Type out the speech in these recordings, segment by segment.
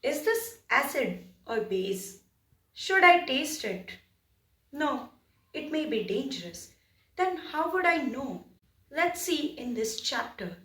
Is this acid or base? Should I taste it? No, it may be dangerous. Then how would I know? Let's see in this chapter.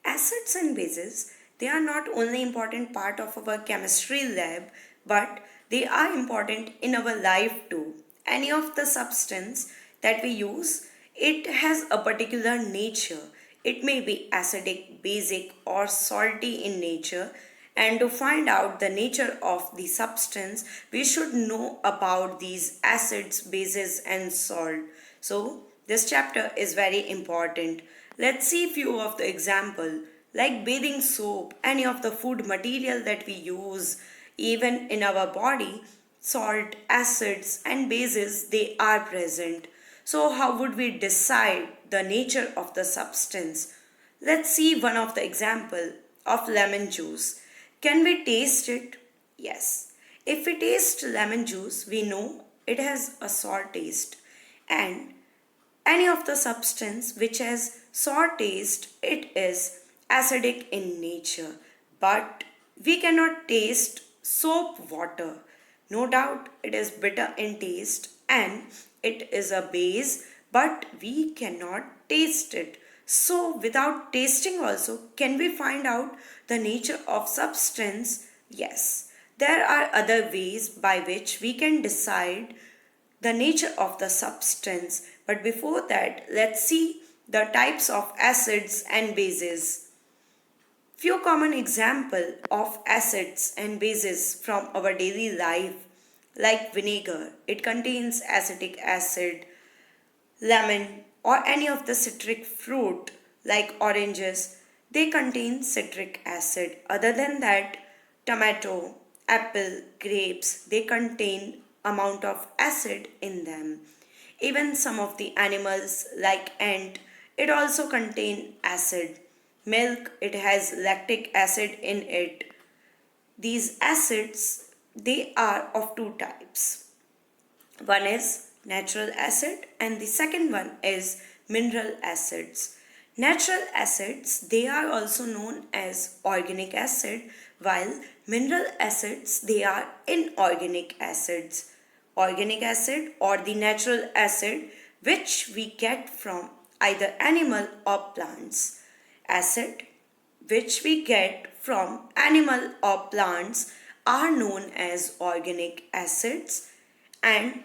Acids and bases, they are not only important part of our chemistry lab, but they are important in our life too. Any of the substance that we use, it has a particular nature. It may be acidic, basic or salty in nature. And to find out the nature of the substance, we should know about these acids, bases and salt. So this chapter is very important. Let's see few of the example like bathing soap, any of the food material that we use even in our body, salt, acids and bases they are present. So how would we decide the nature of the substance? Let's see one of the example of lemon juice. Can we taste it? Yes. If we taste lemon juice, we know it has a sour taste. And any of the substance which has sour taste, it is acidic in nature. But we cannot taste soap water. No doubt it is bitter in taste and it is a base, but we cannot taste it. So without tasting also, can we find out the nature of substance? Yes. There are other ways by which we can decide the nature of the substance. But before that, let's see the types of acids and bases. Few common example of acids and bases from our daily life like vinegar. It contains acetic acid, lemon or any of the citric fruit like oranges, they contain citric acid. Other than that, tomato, apple, grapes, they contain amount of acid in them. Even some of the animals like ant, it also contain acid. Milk, it has lactic acid in it. These acids, they are of two types. One is natural acid and the second one is mineral acids. Natural acids, they are also known as organic acid, while mineral acids, they are inorganic acids. Organic acid or the natural acid which we get from either animal or plants. Acid which we get from animal or plants are known as organic acids, and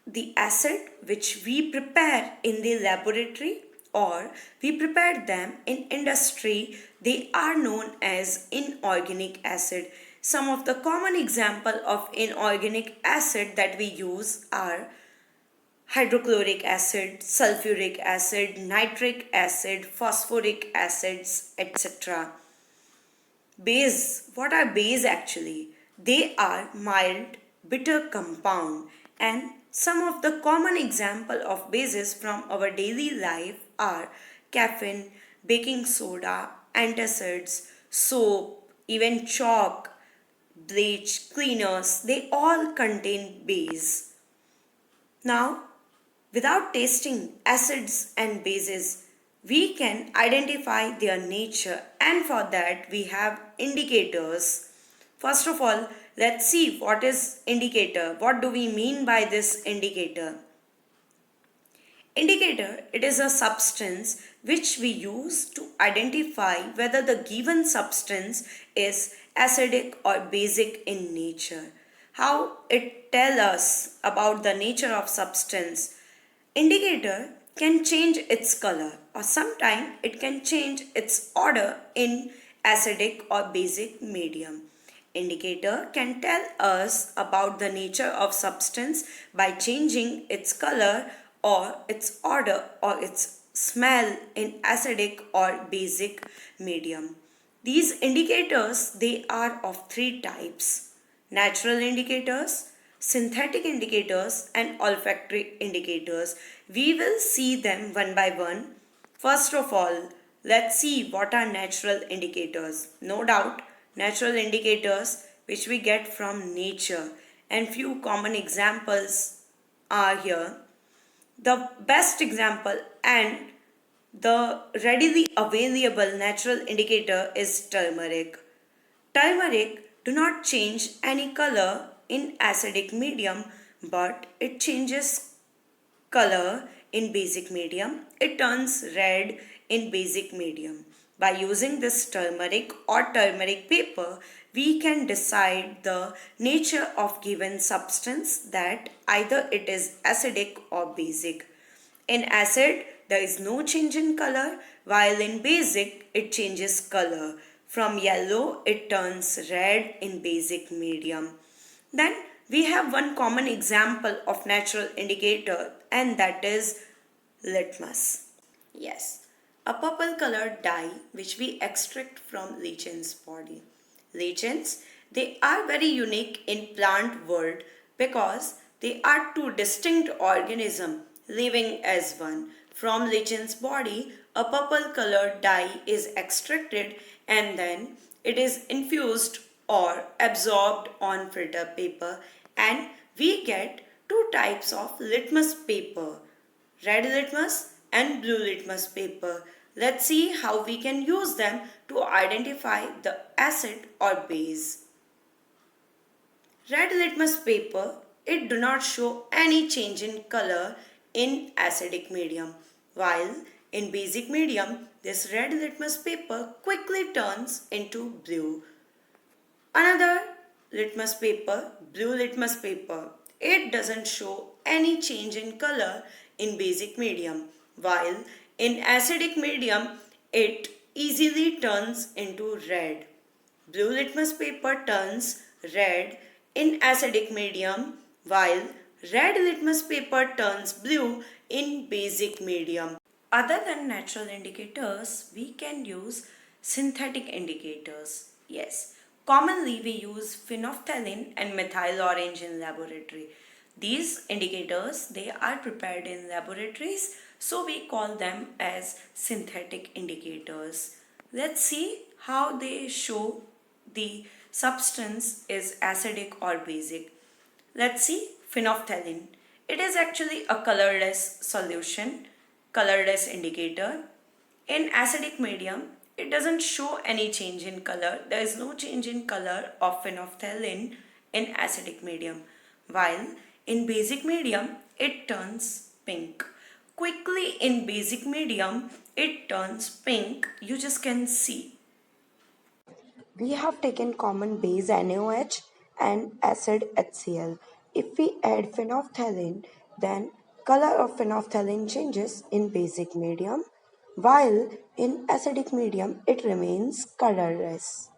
the acid which we prepare in the laboratory or we prepare them in industry, they are known as inorganic acid. Some of the common example of inorganic acid that we use are hydrochloric acid, sulfuric acid, nitric acid, phosphoric acids, etc. Base, what are base actually? They are mild, bitter compound, and some of the common example of bases from our daily life are caffeine, baking soda, antacids, soap, even chalk, bleach, cleaners, they all contain base. Now, without tasting acids and bases, we can identify their nature, and for that we have indicators. First of all, let's see what is indicator. What do we mean by this indicator? Indicator, it is a substance which we use to identify whether the given substance is acidic or basic in nature. How it tell us about the nature of substance. Indicator can change its color or sometimes it can change its order in acidic or basic medium. Indicator can tell us about the nature of substance by changing its color or its odor or its smell in acidic or basic medium. These indicators, they are of three types: natural indicators, synthetic indicators and olfactory indicators. We will see them one by one. First of all, let's see what are natural indicators. No doubt, natural indicators which we get from nature, and few common examples are here. The best example and the readily available natural indicator is turmeric. Turmeric, do not change any color in acidic medium, but it changes color in basic medium. It turns red in basic medium. By using this turmeric or turmeric paper, we can decide the nature of given substance, that either it is acidic or basic. In acid, there is no change in color, while in basic, it changes color. From yellow, it turns red in basic medium. Then we have one common example of natural indicator, and that is litmus. Yes, a purple colored dye which we extract from lichen's body. Lichens, they are very unique in plant world because they are two distinct organisms living as one. From lichen's body, a purple colored dye is extracted and then it is infused or absorbed on filter paper, and we get two types of litmus paper, red litmus and blue litmus paper. Let's see how we can use them to identify the acid or base. Red litmus paper, it do not show any change in color in acidic medium, while in basic medium this red litmus paper quickly turns into blue. Another litmus paper, blue litmus paper, it doesn't show any change in color in basic medium, while in acidic medium it easily turns into red. Blue litmus paper turns red in acidic medium, while red litmus paper turns blue in basic medium. Other than natural indicators, we can use synthetic indicators. Yes, commonly we use phenolphthalein and methyl orange in laboratory. These indicators, they are prepared in laboratories, so we call them as synthetic indicators. Let's see how they show the substance is acidic or basic. Let's see phenolphthalein. It is actually a colorless solution, colorless indicator. In acidic medium, it doesn't show any change in color. There is no change in color of phenolphthalein in acidic medium, while in basic medium, it turns pink. Quickly in basic medium, it turns pink. You just can see. We have taken common base NaOH and acid HCl. If we add phenolphthalein, then color of phenolphthalein changes in basic medium, while in acidic medium it remains colorless.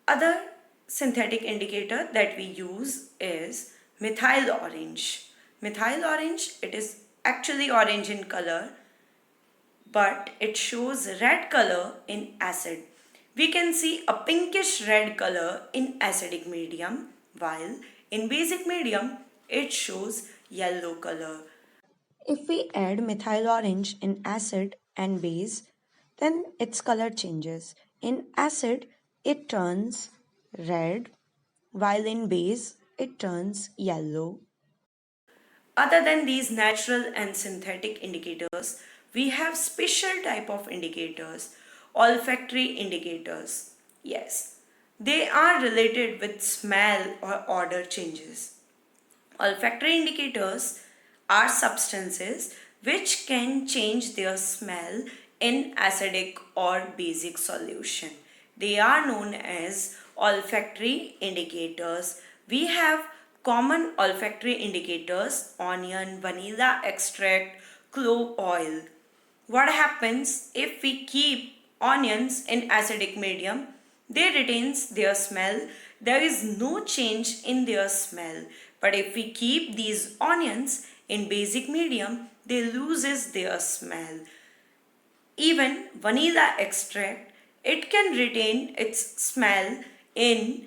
Other synthetic indicator that we use is methyl orange. Methyl orange, it is actually orange in color, but it shows red color in acid. We can see a pinkish red color in acidic medium, while in basic medium it shows yellow color. If we add methyl orange in acid and base, then its color changes. In acid, it turns red, while in base, it turns yellow. Other than these natural and synthetic indicators, we have special type of indicators, olfactory indicators. Yes, they are related with smell or odor changes. Olfactory indicators are substances which can change their smell in acidic or basic solution. They are known as olfactory indicators. We have common olfactory indicators: onion, vanilla extract, clove oil. What happens if we keep onions in acidic medium? They retains their smell. There is no change in their smell. But if we keep these onions in basic medium, they loses their smell. Even vanilla extract, it can retain its smell in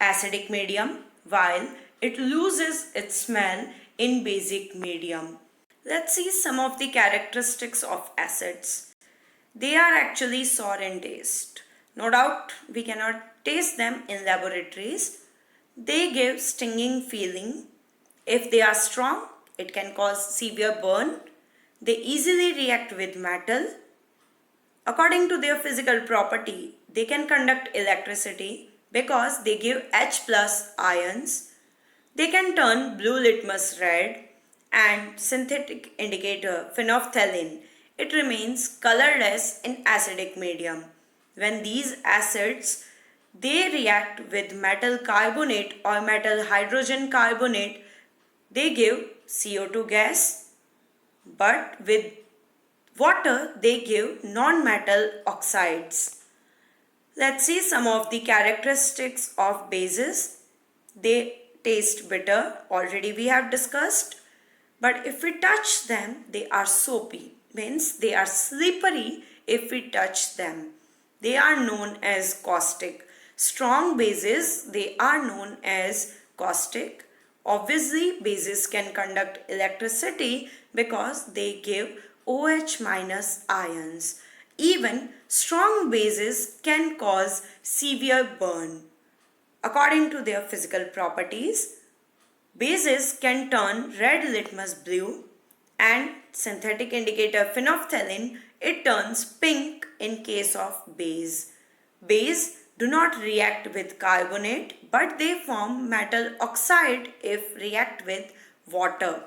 acidic medium, while it loses its smell in basic medium. Let's see some of the characteristics of acids. They are actually sour in taste. No doubt we cannot taste them in laboratories. They give stinging feeling. If they are strong, it can cause severe burn. They easily react with metal. According to their physical property, they can conduct electricity. because they give H plus ions. They can turn blue litmus red, and synthetic indicator phenolphthalein. It remains colorless in acidic medium. When these acids they react with metal carbonate or metal hydrogen carbonate, they give CO2 gas, but with water they give non-metal oxides. Let's see some of the characteristics of bases. They taste bitter, already we have discussed. But if we touch them, they are soapy, means they are slippery if we touch them. They are known as caustic. Strong bases, they are known as caustic. Obviously, bases can conduct electricity because they give OH minus ions. Even strong bases can cause severe burn. According to their physical properties, bases can turn red litmus blue, and synthetic indicator phenolphthalein, it turns pink in case of base. Base do not react with carbonate, but they form metal oxide if react with water.